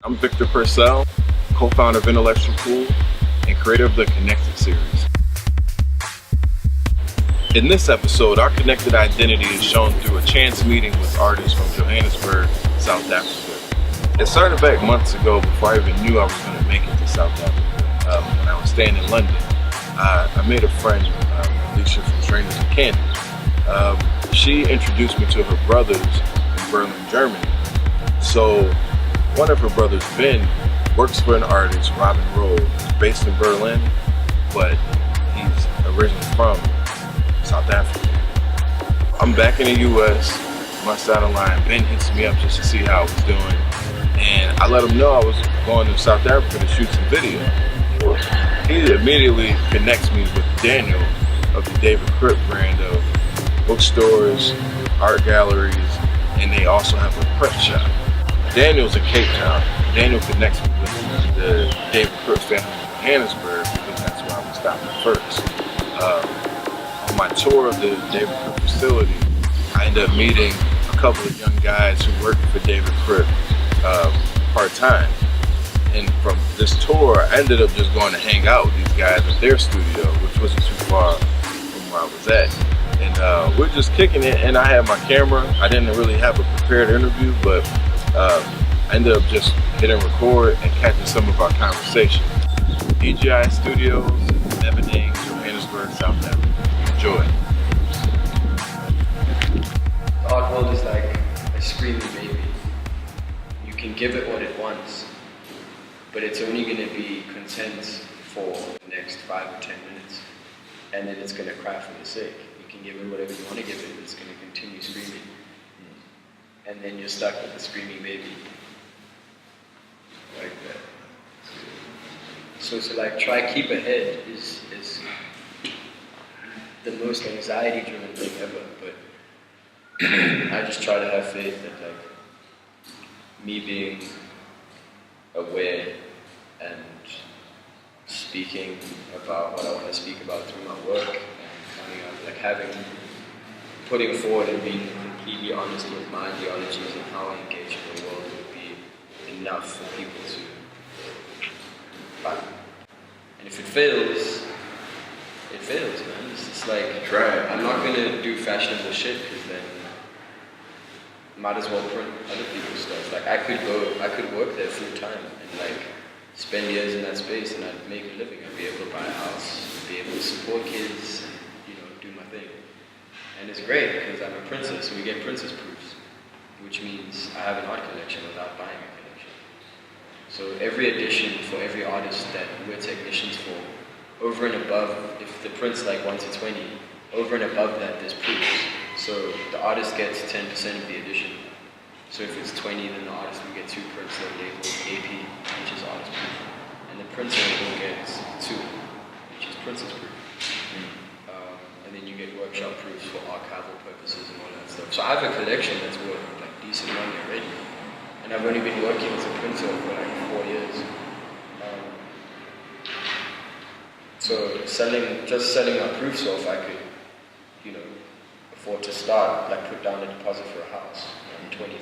I'm Victor Purcell, co-founder of Intellectual Pool and creator of the CONNECTID series. In this episode, our connected identity is shown through a chance meeting with artists from Johannesburg, South Africa. It started back months ago before I even knew I was going to make it to South Africa. When I was staying in London, I made a friend, Alicia from Trainers and Candy. She introduced me to her brothers in Berlin, Germany. So one of her brothers, Ben, works for an artist, Robin Rowe. He's based in Berlin, but he's originally from South Africa. I'm back in the US, months down the line. Ben hits me up just to see how I was doing, and I let him know I was going to South Africa to shoot some video. He immediately connects me with Daniel of the David Cripp brand of bookstores, art galleries, and they also have a print shop. Daniel's in Cape Town. Daniel connects me with the David Cripp family in Johannesburg because that's where I was stopping first. On my tour of the David Cripp facility, I ended up meeting a couple of young guys who work for David Cripp part-time. And from this tour, I ended up just going to hang out with these guys at their studio, which wasn't too far from where I was at. And we're just kicking it, and I had my camera. I didn't really have a prepared interview, but I ended up just hitting record and catching some of our conversation. EGI Studios, Ebony, Johannesburg, South Africa. Enjoy. The art world is like a screaming baby. You can give it what it wants, but it's only going to be content for the next 5 or 10 minutes, and then it's going to cry for your sake. You can give it whatever you want to give it, it's going to continue screaming. And then you're stuck with the screaming baby. Like that. So to like try keep ahead is the most anxiety driven thing ever, but I just try to have faith that like me being aware and speaking about what I want to speak about through my work and coming out, like putting forward and being completely honest with my ideologies and how I engage in the world would be enough for people to buy. And if it fails, it fails, man. It's just like, I'm not going to do fashionable shit because then might as well print other people's stuff. Like I could work there full time and like spend years in that space and I'd make a living. I'd be able to buy a house, be able to support kids and, do my thing. And it's great because I'm a princess, so we get princess proofs, which means I have an art collection without buying a collection. So every edition for every artist that we're technicians for, over and above, if the print's like 1 to 20, over and above that there's proofs. So the artist gets 10% of the edition. So if it's 20, then the artist will get 2 prints that are labeled AP, which is artist proof. And the printer will get 2, which is princess proof. And then you get workshop proofs for archival purposes and all that stuff. So I have a collection that's worth like decent money already. And I've only been working as a printer for like 4 years. So just selling my proofs off, I could, afford to start, like put down a deposit for a house. I'm 23.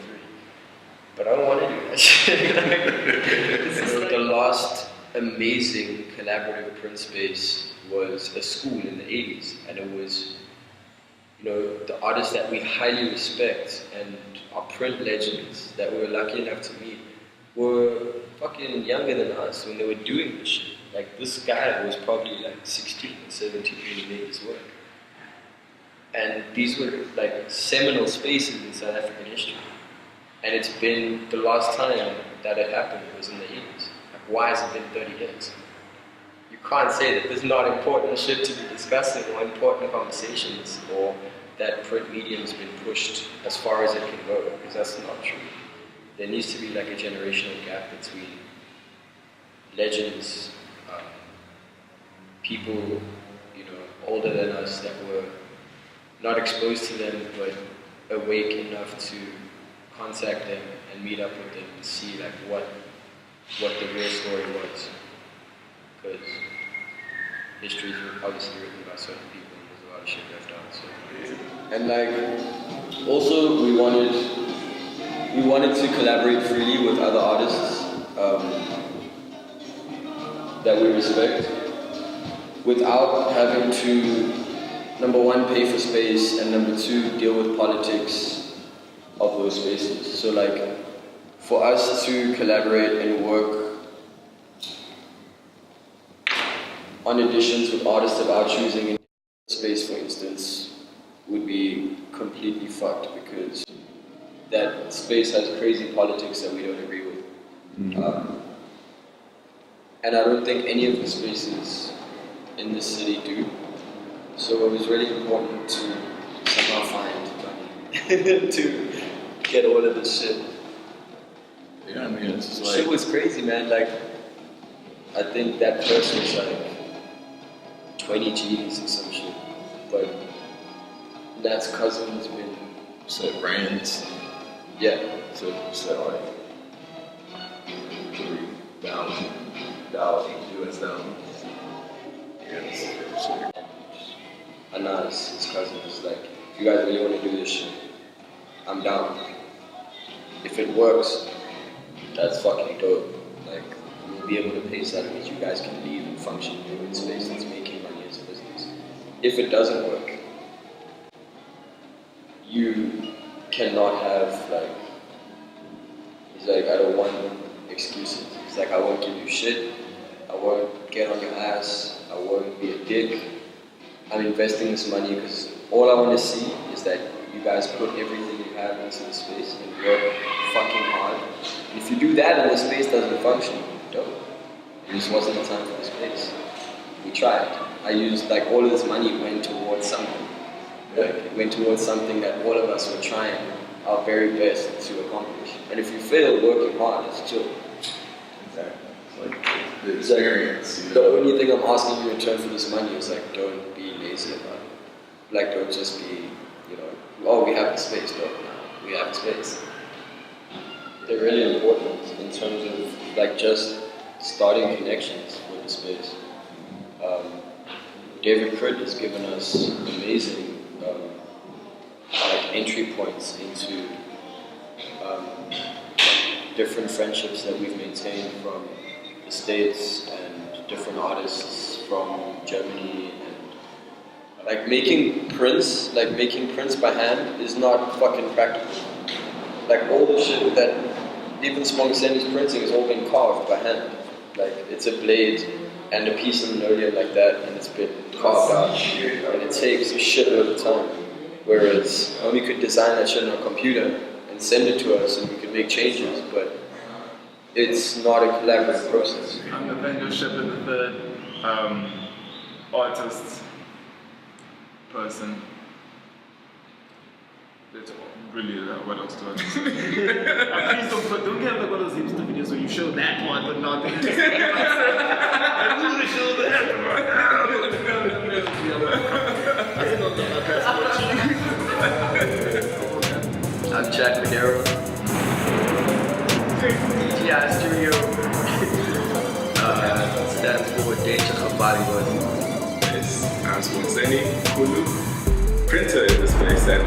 But I don't want to do that shit. So the last amazing collaborative print space was a school in the 80s, and it was, the artists that we highly respect and our print legends that we were lucky enough to meet were fucking younger than us when they were doing this shit. Like this guy was probably like 16 or 17 when he made this work. And these were like seminal spaces in South African history. And it's been, the last time that it happened was in the 80s. Like why has it been 30 years? You can't say that there's not important shit to be discussing or important conversations or that print medium's been pushed as far as it can go, because that's not true. There needs to be like a generational gap between legends, people, older than us that were not exposed to them but awake enough to contact them and meet up with them and see like what the real story was. Because history is obviously written by certain people and there's a lot of shit left out. So. And like, also we wanted to collaborate freely with other artists. that we respect without having to, number one, pay for space, and number two, deal with politics of those spaces. So like, for us to collaborate and work on editions with artists of our choosing in space, for instance, would be completely fucked because that space has crazy politics that we don't agree with. And I don't think any of the spaces in this city do. So it was really important to somehow find money to get all of this shit. Yeah, I mean, it's just like... Shit was crazy, man. Like, I think that purse was like 20 G's or some shit. But that's cousin's been... Said rands. Yeah. So like $3,000 US dollars. Yeah, Anas, his cousin, is like, if you guys really want to do this shit, I'm down. If it works, that's fucking dope. Like, we'll be able to pay salaries, you guys can leave and function in a space that's making money as a business. If it doesn't work, you cannot have like, he's like, I don't want excuses. He's like, I won't give you shit, I won't get on your ass, I won't be a dick. I'm investing this money because all I want to see is that you guys put everything you have into the space and work fucking hard. And if you do that and the space doesn't function, dope. It just wasn't the time for the space. We tried. I used, like, all of this money went towards something. Like, it went towards something that all of us were trying our very best to accomplish. And if you fail working hard, it's chill. Exactly. It's like the experience. Like, the only thing I'm asking you in return for this money is like, don't be lazy about it. Like, don't just be, you know, oh, we have the space, no, we have the space. They're really important in terms of like just starting connections with the space. David Critt has given us amazing like entry points into different friendships that we've maintained from the States and different artists from Germany. And like making prints by hand is not fucking practical. Like all the shit that even Spong Sendi's printing has all been carved by hand. Like it's a blade and a piece of linoleum like that, and it's been carved out, and it takes a shitload of time. Whereas we could design that shit on a computer and send it to us, and we could make changes, but it's not a collaborative process. I'm the vendorship and the third artist person. That's really what else do I say? Please don't get like one of those hipster videos where you show that one but not the I want to show that one. I'm Jack Cordeiro. DGI Studio. Stands for Danger of Bodywood. I'm Spong Sendi, Kulu, printer in the space that